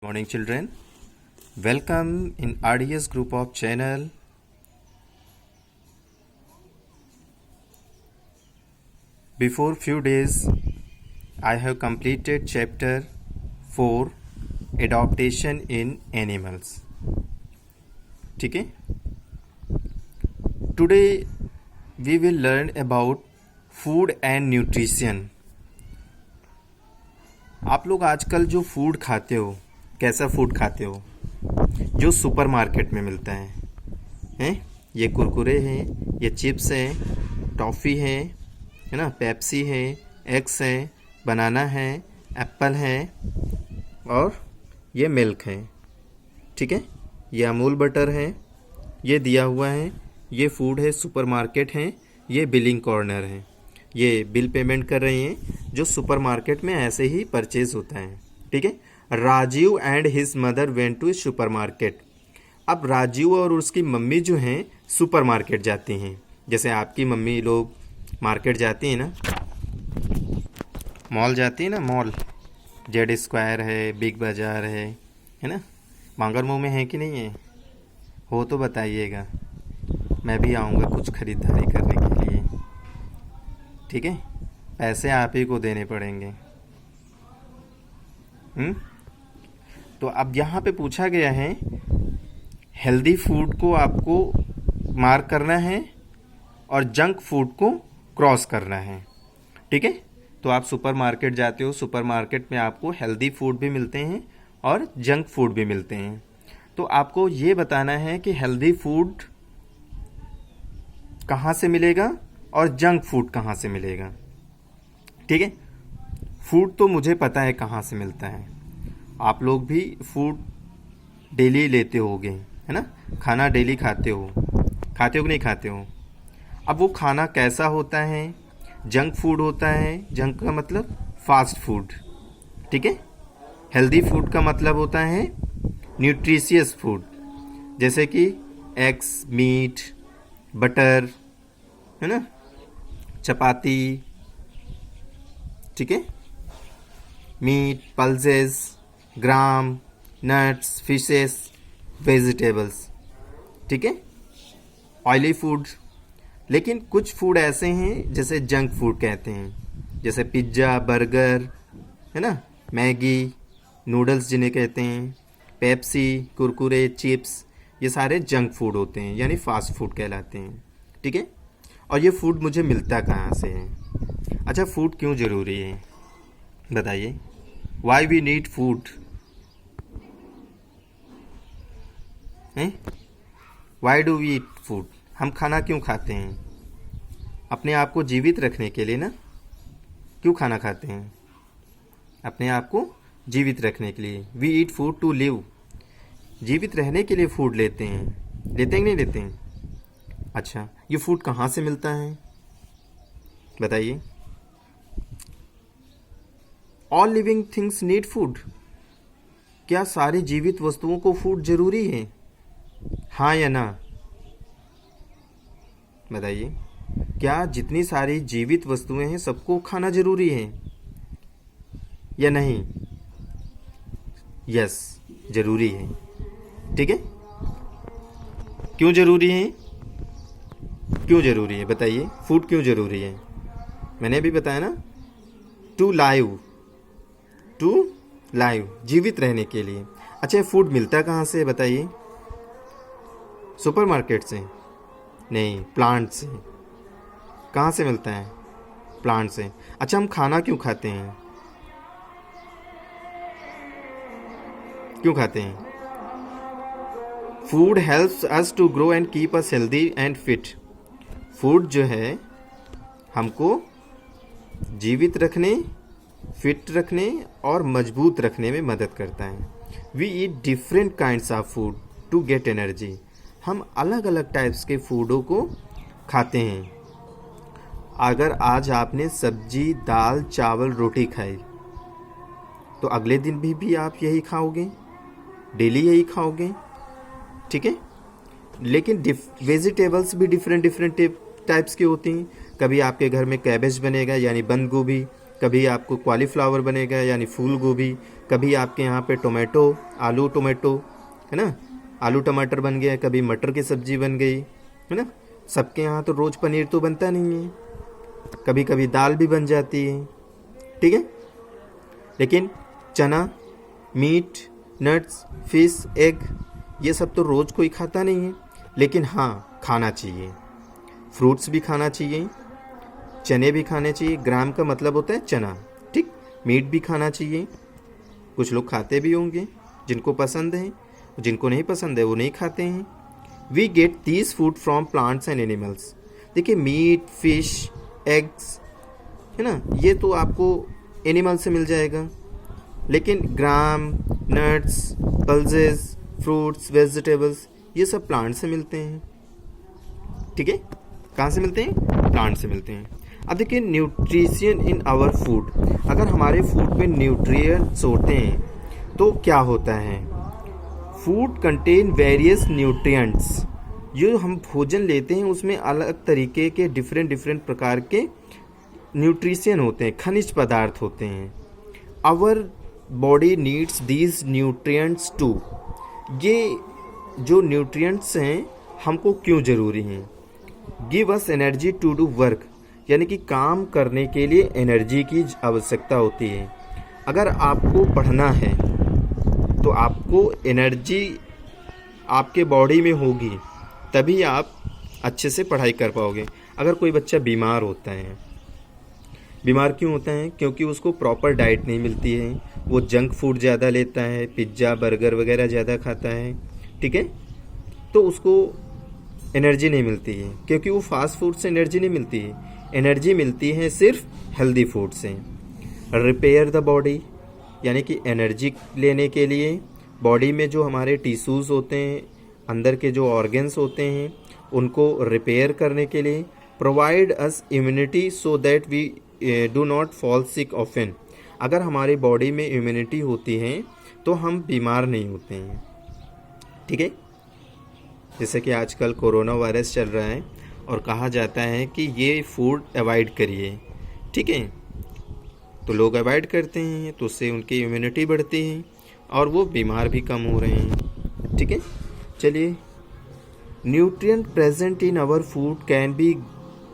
Morning children, welcome in RDS group of channel. Before few days I have completed chapter 4 adaptation in animals. ठीक है, today we will learn about food and nutrition. आप लोग आजकल जो food खाते हो, कैसा फूड खाते हो? जो सुपरमार्केट में मिलता है ये कुरकुरे हैं, ये चिप्स हैं, टॉफ़ी है ना, पेप्सी है, एग्स है, बनाना है, एप्पल है और ये मिल्क है। ठीक है, ये अमूल बटर है, ये दिया हुआ है, ये फूड है, सुपरमार्केट है, ये बिलिंग कॉर्नर है, ये बिल पेमेंट कर रहे हैं जो सुपरमार्केट में ऐसे ही परचेज होता है। ठीक है, Rajiv and his mother went to supermarket. अब राजीव और उसकी मम्मी जो हैं सुपरमार्केट जाती हैं, जैसे आपकी मम्मी लोग मार्केट जाती हैं ना, मॉल जाती है ना, मॉल जेड स्क्वायर है, बिग बाज़ार है ना। मांगर मुँह में है कि नहीं है? हो तो बताइएगा, मैं भी आऊँगा कुछ ख़रीदारी करने के लिए। ठीक है, पैसे आप ही को देने पड़ेंगे। तो अब यहाँ पे पूछा गया है हेल्दी फूड को आपको मार्क करना है और जंक फूड को क्रॉस करना है। ठीक है, तो आप सुपरमार्केट जाते हो, सुपरमार्केट में आपको हेल्दी फूड भी मिलते हैं और जंक फूड भी मिलते हैं। तो आपको ये बताना है कि हेल्दी फूड कहाँ से मिलेगा और जंक फूड कहाँ से मिलेगा। ठीक है, फूड तो मुझे पता है कहाँ से मिलता है, आप लोग भी फूड डेली लेते होगे, है ना, खाना डेली खाते हो कि नहीं खाते हो? अब वो खाना कैसा होता है? जंक फूड होता है, जंक का मतलब फास्ट फूड। ठीक है, हेल्दी फूड का मतलब होता है न्यूट्रिशियस फूड, जैसे कि एग्स, मीट, बटर, है ना, चपाती। ठीक है, मीट, पल्सेस, ग्राम, नट्स, फिशेस, वेजिटेबल्स। ठीक है, ऑयली फूड। लेकिन कुछ फूड ऐसे हैं जैसे जंक फूड कहते हैं, जैसे पिज्ज़ा, बर्गर, है ना, मैगी, नूडल्स जिन्हें कहते हैं, पेप्सी, कुरकुरे, चिप्स, ये सारे जंक फूड होते हैं, यानी फास्ट फूड कहलाते हैं। ठीक है, और ये फूड मुझे मिलता कहाँ से है? अच्छा, फूड क्यों ज़रूरी है बताइए? वाई वी नीड फूड हैं? Why do we eat food? हम खाना क्यों खाते हैं? अपने आप को जीवित रखने के लिए ना। क्यों खाना खाते हैं? अपने आप को जीवित रखने के लिए। We eat food to live, जीवित रहने के लिए फूड लेते हैं। लेते हैं कि नहीं लेते हैं? अच्छा, ये फूड कहाँ से मिलता है बताइए? All living things need food. क्या सारी जीवित वस्तुओं को फूड जरूरी है? हाँ या ना बताइए? क्या जितनी सारी जीवित वस्तुएं हैं सबको खाना जरूरी है या नहीं? यस, जरूरी है। ठीक है, क्यों जरूरी है? क्यों जरूरी है बताइए? फूड क्यों जरूरी है? मैंने अभी बताया ना, टू लाइव, जीवित रहने के लिए। अच्छा, फूड मिलता कहाँ से बताइए? सुपरमार्केट से नहीं, प्लांट से। कहाँ से मिलता है? प्लांट से। अच्छा, हम खाना क्यों खाते हैं? क्यों खाते हैं? Food helps us to grow and keep us healthy and fit. Food जो है हमको जीवित रखने, फिट रखने और मजबूत रखने में मदद करता है। We eat different kinds of food to get energy. हम अलग अलग टाइप्स के फूडों को खाते हैं। अगर आज आपने सब्जी, दाल, चावल, रोटी खाई तो अगले दिन भी आप यही खाओगे, डेली यही खाओगे। ठीक है, लेकिन वेजिटेबल्स भी डिफरेंट टाइप्स की होती हैं। कभी आपके घर में कैबेज बनेगा, यानी बंद गोभी, कभी आपको कॉलीफ्लावर बनेगा यानी फूल गोभी, कभी आपके यहाँ पे टोमेटो, आलू टोमेटो, है ना, आलू टमाटर बन गया, कभी मटर की सब्जी बन गई, है ना। सबके यहाँ तो रोज़ पनीर तो बनता नहीं है, कभी कभी दाल भी बन जाती है, ठीक है। लेकिन चना, मीट, नट्स, फिश, एग, ये सब तो रोज़ कोई खाता नहीं है, लेकिन हाँ खाना चाहिए। फ्रूट्स भी खाना चाहिए, चने भी खाने चाहिए, ग्राम का मतलब होता है चना, ठीक। मीट भी खाना चाहिए, कुछ लोग खाते भी होंगे जिनको पसंद है, जिनको नहीं पसंद है वो नहीं खाते हैं। We get these food from plants and animals. देखिए मीट, फिश, एग्स, है ना, ये तो आपको एनिमल से मिल जाएगा, लेकिन ग्राम, नट्स, पल्सेस, फ्रूट्स, वेजिटेबल्स, ये सब प्लांट से मिलते हैं, ठीक है। कहाँ से मिलते हैं? प्लांट से मिलते हैं। अब देखिए न्यूट्रिशन इन आवर फूड, अगर हमारे फूड में न्यूट्रिएंट्स होते हैं तो क्या होता है? फूड कंटेन वेरियस न्यूट्रिएंट्स, जो हम भोजन लेते हैं उसमें अलग तरीके के डिफरेंट प्रकार के न्यूट्रिशन होते हैं, खनिज पदार्थ होते हैं। Our body needs these nutrients too, ये जो न्यूट्रिएंट्स हैं हमको क्यों ज़रूरी हैं? Give us energy to do work, यानी कि काम करने के लिए एनर्जी की आवश्यकता होती है। अगर आपको पढ़ना है तो आपको एनर्जी आपके बॉडी में होगी, तभी आप अच्छे से पढ़ाई कर पाओगे। अगर कोई बच्चा बीमार होता है, बीमार क्यों होता है? क्योंकि उसको प्रॉपर डाइट नहीं मिलती है, वो जंक फूड ज़्यादा लेता है, पिज्ज़ा बर्गर वगैरह ज़्यादा खाता है, ठीक है, तो उसको एनर्जी नहीं मिलती है, क्योंकि वो फास्ट फूड से एनर्जी नहीं मिलती है, एनर्जी मिलती है सिर्फ हेल्दी फूड से। रिपेयर द बॉडी, यानी कि एनर्जी लेने के लिए बॉडी में जो हमारे टिश्यूज़ होते हैं, अंदर के जो ऑर्गन्स होते हैं, उनको रिपेयर करने के लिए। Provide us immunity so that we do not fall sick often, अगर हमारी बॉडी में इम्यूनिटी होती है तो हम बीमार नहीं होते हैं, ठीक है। जैसे कि आजकल कोरोना वायरस चल रहा है और कहा जाता है कि ये फूड अवॉइड करिए, ठीक है, तो लोग अवॉइड करते हैं, तो उससे उनकी इम्यूनिटी बढ़ती है और वो बीमार भी कम हो रहे हैं, ठीक है। चलिए, nutrient present in our food can be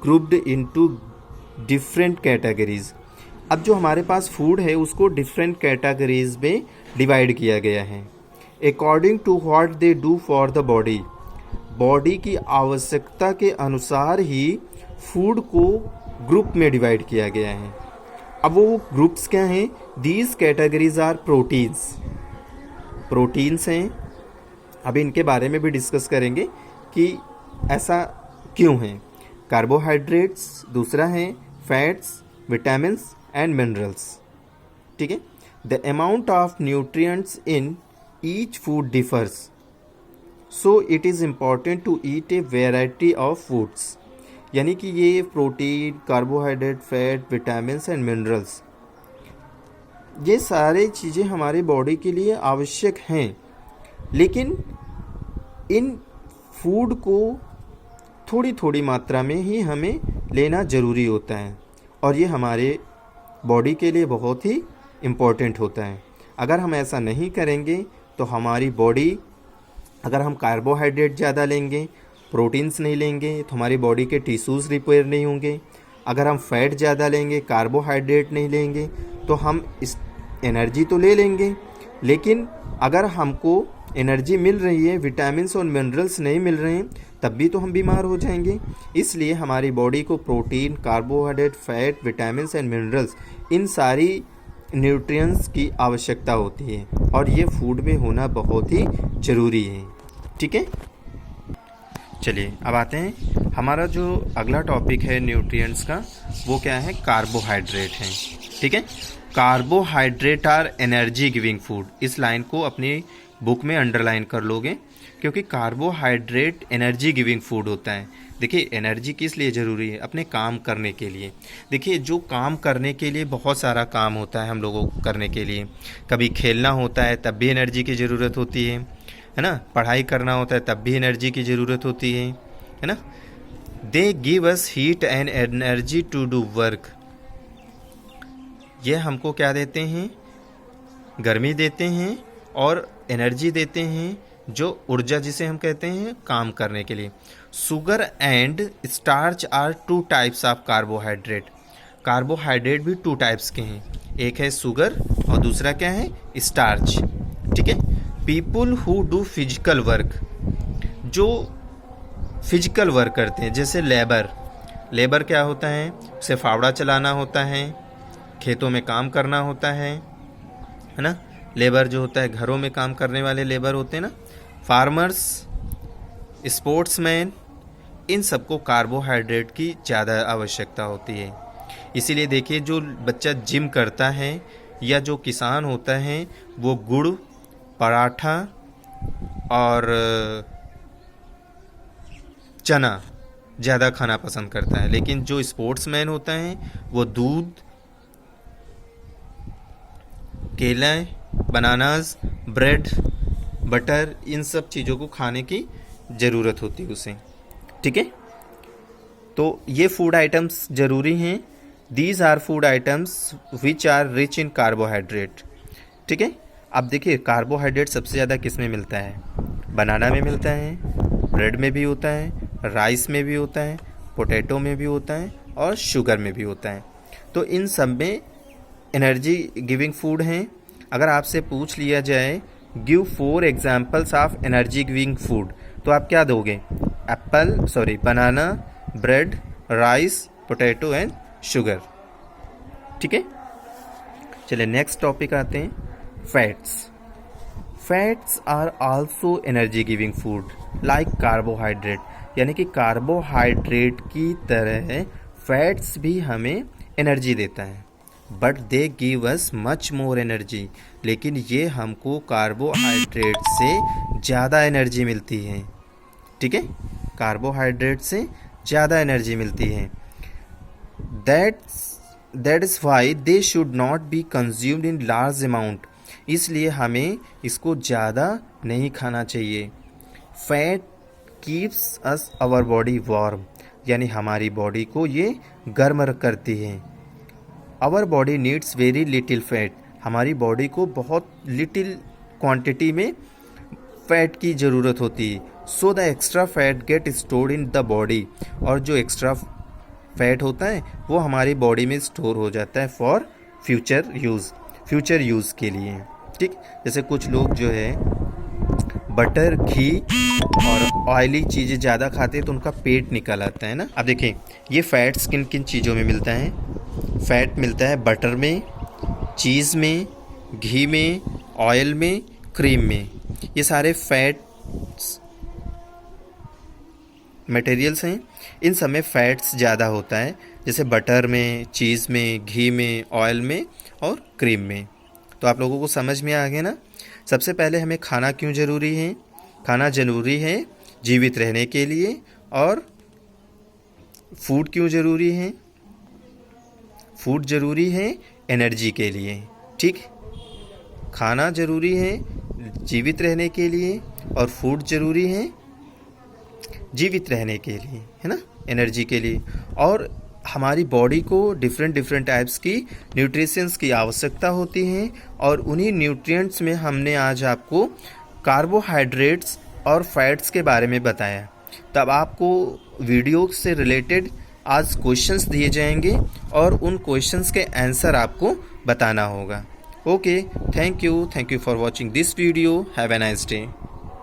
grouped into different categories. अब जो हमारे पास फूड है उसको डिफरेंट कैटेगरीज में डिवाइड किया गया है according to what they do for the body. Body की आवश्यकता के अनुसार ही फूड को ग्रुप में डिवाइड किया गया है। अब वो ग्रुप्स क्या हैं? These categories are proteins, proteins हैं। अब इनके बारे में भी डिस्कस करेंगे कि ऐसा क्यों है। कार्बोहाइड्रेट्स, दूसरा है फैट्स, विटामिन्स एंड मिनरल्स, ठीक है। The amount of nutrients in each food differs, so it is important to eat a variety of foods, यानी कि ये protein, carbohydrate, fat, vitamins and minerals, ये सारे चीज़ें हमारे बॉडी के लिए आवश्यक हैं, लेकिन इन फूड को थोड़ी थोड़ी मात्रा में ही हमें लेना ज़रूरी होता है और ये हमारे बॉडी के लिए बहुत ही इम्पोर्टेंट होता है। अगर हम ऐसा नहीं करेंगे तो हमारी बॉडी, अगर हम कार्बोहाइड्रेट ज़्यादा लेंगे, प्रोटीन्स नहीं लेंगे, तो हमारी बॉडी के टिश्यूज़ रिपेयर नहीं होंगे। अगर हम फैट ज़्यादा लेंगे, कार्बोहाइड्रेट नहीं लेंगे, तो हम इस एनर्जी तो ले लेंगे, लेकिन अगर हमको एनर्जी मिल रही है, विटामिन्स और मिनरल्स नहीं मिल रहे हैं, तब भी तो हम बीमार हो जाएंगे। इसलिए हमारी बॉडी को protein, carbohydrate, fat, vitamins and minerals, इन सारी न्यूट्रिएंट्स की आवश्यकता होती है और ये फूड में होना बहुत ही ज़रूरी है, ठीक है। चलिए अब आते हैं, हमारा जो अगला टॉपिक है न्यूट्रिएंट्स का, वो क्या है? कार्बोहाइड्रेट है, ठीक है। Carbohydrate are energy giving food, इस लाइन को अपनी बुक में अंडरलाइन कर लोगे, क्योंकि कार्बोहाइड्रेट एनर्जी गिविंग फूड होता है। देखिए एनर्जी किस लिए ज़रूरी है? अपने काम करने के लिए। देखिए जो काम करने के लिए बहुत सारा काम होता है हम लोगों को करने के लिए, कभी खेलना होता है तब भी एनर्जी की ज़रूरत होती है ना, पढ़ाई करना होता है तब भी एनर्जी की ज़रूरत होती है ना। They give us heat and energy to do work, ये हमको क्या देते हैं, गर्मी देते हैं और एनर्जी देते हैं, जो ऊर्जा जिसे हम कहते हैं काम करने के लिए। Sugar and starch are two types of carbohydrate. Carbohydrate भी टू टाइप्स के हैं, एक है शुगर और दूसरा क्या है, स्टार्च। ठीक है। People who do physical work, जो फिजिकल वर्क करते हैं, जैसे लेबर क्या होता है, उसे फावड़ा चलाना होता है, खेतों में काम करना होता है ना। लेबर जो होता है घरों में काम करने वाले लेबर होते हैं ना। फार्मर्स, स्पोर्ट्समैन, इन सबको कार्बोहाइड्रेट की ज़्यादा आवश्यकता होती है। इसीलिए देखिए, जो बच्चा जिम करता है या जो किसान होता है वो गुड़, पराठा और चना ज़्यादा खाना पसंद करता है, लेकिन जो स्पोर्ट्समैन होता है वो दूध, केला, बनानास, ब्रेड, बटर, इन सब चीज़ों को खाने की ज़रूरत होती है उसे। ठीक है। तो ये फूड आइटम्स ज़रूरी हैं। These are food items which are rich in carbohydrate. ठीक है। अब देखिए, कार्बोहाइड्रेट सबसे ज़्यादा किस में मिलता है, बनाना में मिलता है, ब्रेड में भी होता है, राइस में भी होता है, पोटैटो में भी होता है और शुगर में भी होता है। तो इन सब में एनर्जी गिविंग फूड हैं। अगर आपसे पूछ लिया जाए give 4 examples of energy giving food, तो आप क्या दोगे, banana, bread, rice, potato and sugar. ठीक है। चलिए नेक्स्ट टॉपिक आते हैं, fats are also energy giving food like carbohydrate. यानी कि कार्बोहाइड्रेट की तरह फैट्स भी हमें एनर्जी देता है, but they give us much more energy. लेकिन ये हमको कार्बोहाइड्रेट से ज़्यादा एनर्जी मिलती है। ठीक है। कार्बोहाइड्रेट से ज़्यादा एनर्जी मिलती है। That is why they should not be consumed in large amount. इसलिए हमें इसको ज़्यादा नहीं खाना चाहिए। Fat keeps us our body warm, यानी हमारी बॉडी को ये गर्म करती है। Our body needs very little fat. हमारी बॉडी को बहुत लिटिल क्वांटिटी में फैट की ज़रूरत होती है। So the extra fat get stored in the body. और जो एक्स्ट्रा फैट होता है वो हमारी बॉडी में स्टोर हो जाता है फॉर फ्यूचर यूज़ के लिए। ठीक। जैसे कुछ लोग जो है बटर, घी और ऑयली चीज़ें ज़्यादा खाते हैं तो उनका पेट निकल आता है ना। अब देखिए, ये फैट्स किन किन चीज़ों में मिलता है। फैट मिलता है बटर में, चीज़ में, घी में, ऑयल में, क्रीम में। ये सारे फैट्स मटेरियल्स हैं। इन सब में फैट्स ज़्यादा होता है, जैसे बटर में, चीज़ में, घी में, ऑयल में और क्रीम में। तो आप लोगों को समझ में आ गया ना। सबसे पहले हमें खाना क्यों ज़रूरी है। खाना ज़रूरी है जीवित रहने के लिए। और फूड क्यों ज़रूरी है, फूड ज़रूरी है एनर्जी के लिए। ठीक। खाना ज़रूरी है जीवित रहने के लिए और फूड ज़रूरी है जीवित रहने के लिए, है ना, एनर्जी के लिए। और हमारी बॉडी को डिफरेंट टाइप्स की न्यूट्रिशंस की आवश्यकता होती है। और उन्हीं न्यूट्रिएंट्स में हमने आज आपको कार्बोहाइड्रेट्स और फैट्स के बारे में बताया। तब आपको वीडियो से रिलेटेड आज क्वेश्चंस दिए जाएंगे और उन क्वेश्चंस के आंसर आपको बताना होगा। Okay, thank you for watching this video. Have a nice day.